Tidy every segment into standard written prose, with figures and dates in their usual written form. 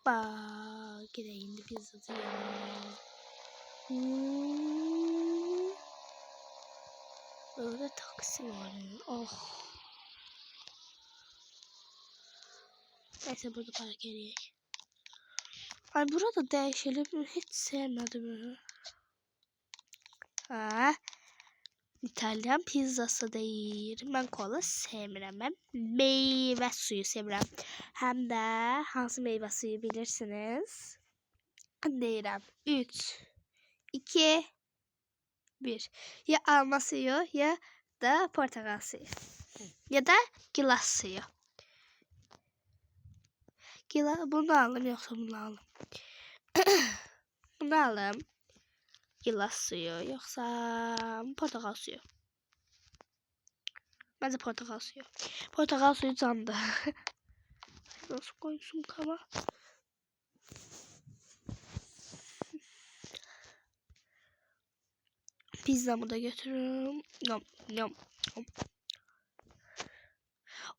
Bak gideyim de pizza yiyelim. Orada taksi var. Oh. Neyse burada park edeyim. Ay burada değişelim. Hiç sevmedim. Ha. İtalyan pizzası değil. Ben kola sevmirəm. Ben meyve suyu sevirəm. Hem de hansı meyve suyu bilirsiniz? Deyirəm. 3, 2, 1. Ya alma suyu ya da portakal suyu. Ya da gilas suyu. Bunu aldım yoksa bunu aldım. Bunu aldım. Gilas suyu yoksa portakal suyu. Bence portakal suyu. Portakal suyu candı. Nasıl koymuşum kama? Pizzamı da götürürüm. Yom yom yom.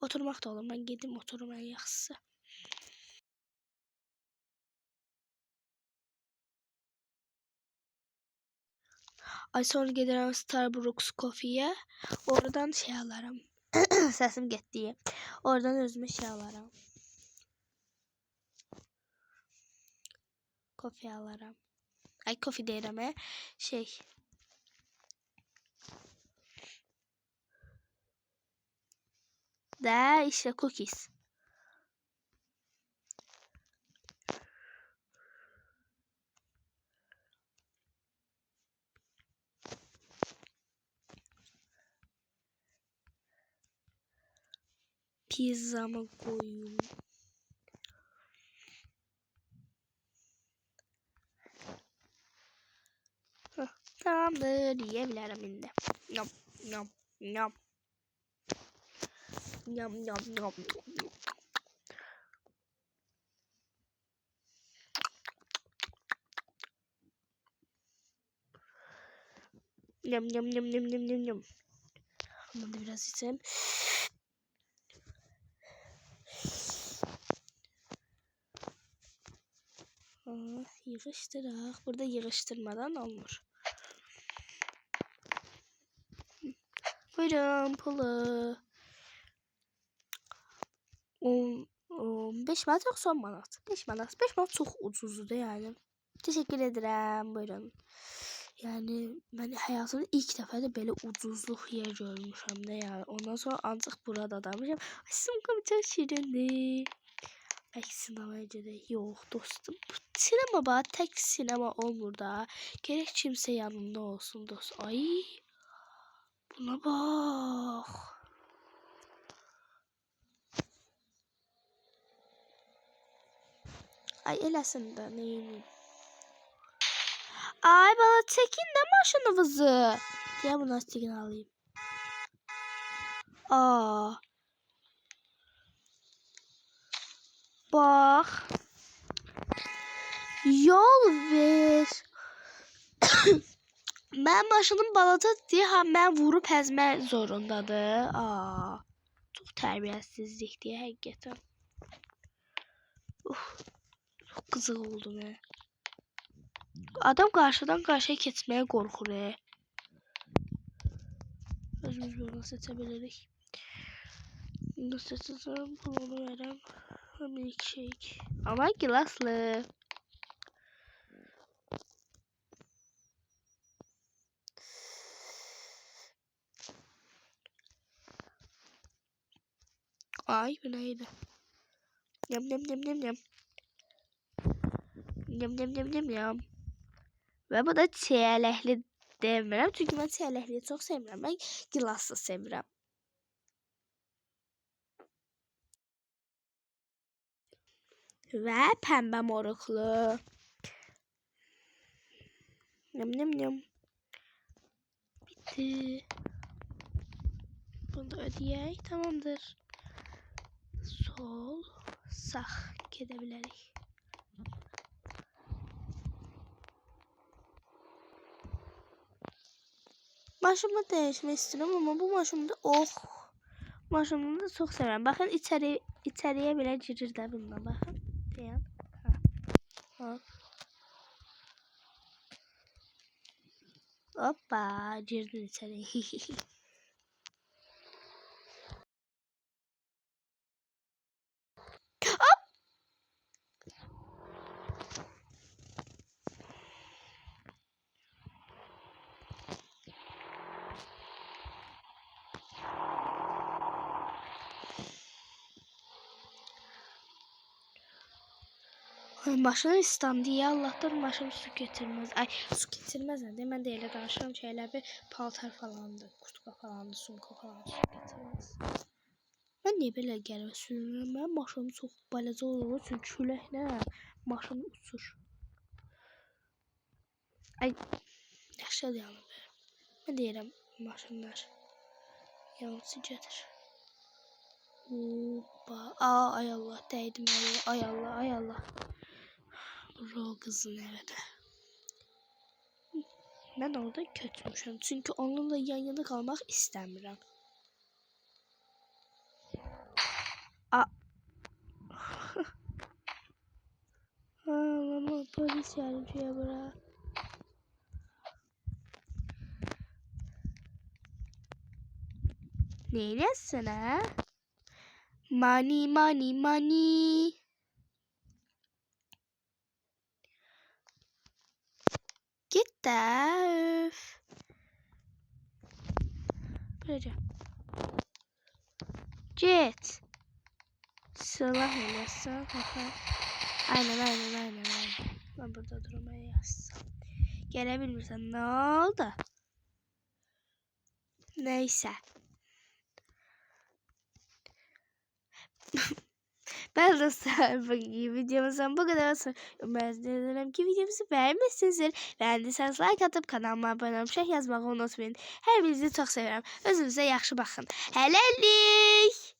Oturmak da olur. Ben gideyim oturum en yaxşısı. Ay sonra giderim Starbucks Coffee'ye. Oradan şey alırım. Sesim gitti. Oradan özüme şey alırım. Kofi alırım. Ay kofi deyirəm şey. De işte cookies. Pizzamı koyayım. Tamamdır yiyebilirim indi. Yom yom yom. Yom yom yom. Yom yom yom yom yom yom yom. Bunu da biraz içeyim. Yığıştırak. Burada yığıştırmadan olmur. Buyurun pulu. 5 manat yoksa 10 manat. 5 manat. 5 manat çok ucuzdu yani. Teşekkür ederim. Buyurun. Yani ben hayatımda ilk defa da böyle ucuzluk yer görmüşüm de yani. Ondan sonra ancak burada damışım. Ay sımkım çok şirindi. Belki sinemaya gidelim. Yok dostum. Bu sinema bana tek sinema olmur da. Gerek kimse yanında olsun dost. Ay. Buna bak. Ay eləsin də neyini. Ay bana çekin de maşınınızı. Ya bunu çekin alayım. Aa. Bak. Yol ver. Mən maşınım balaca diye mən vurub əzmək zorundadır. Aa. Çox tərbiyəsizlikdir həqiqətən. Çok kızıq oldum ya. Adam karşıdan karşıya keçməyə qorxur. Özümüz bunu seçebilirik. Bunu seçeceğim. Bunu verəm. Milkshake. Ama gilaslı. Ay bu neydi? Yam yam yam yam yam. Yam yam yam yam yam. Ve bu da çiyələkli demirəm. Çünki mən çiyələkliyi çox sevmirəm. Mən gilaslı sevirəm. Ve pembe moruklu. Yam yam yam. Bitti. Bunu da ödeyək. Tamamdır. Sol. Sağ. Gidebilirik. Maşımı değişmek istiyorum ama bu maşımda maşımı da çok seviyorum. Bakın içeriye bile girir de bununla bakın. Deyən. Hop. Hoppa. Girdin içeri. Ay, maşını istandı ya. Allah'tan maşım su getirmez. Ay, su getirmez ne de. Ben de elə danışıram şeyler bir paltar falandı. Kurtka falandı. Sumka falandı. Su getirmez. Ben niye böyle gəlmə sürürüm? Ben maşım çok balaca olur. Çünkü küləklə maşım uçur. Ay, yaxşı yanım. Ben deyirəm maşınlar yanıcı getir. Hoppa. Aa, ay Allah, değdim ay Allah, ay Allah. Ro kızın evde. Ben orada kötümüşüm. Çünkü onunla yan yana kalmak istemiyorum. Aa. Mama polis yardımcıya bırak. Neylesin ha? Money money money. Git de. Öf. Böyle. Git. Silah eylesin. Aynen. Ben burada durmaya yazsam. Gelebilirsen ne oldu? Neyse. Ben dostlar bugünkü videomuzdan bu kadar olsun. Umarım dilerim ki videomuzu beğenmişsinizdir. Beğendiyseniz like atıp kanalıma abone olmayı, yazmayı unutmayın. Her birinizi çok seviyorum. Özünüze yaxşı bakın. Hələlik.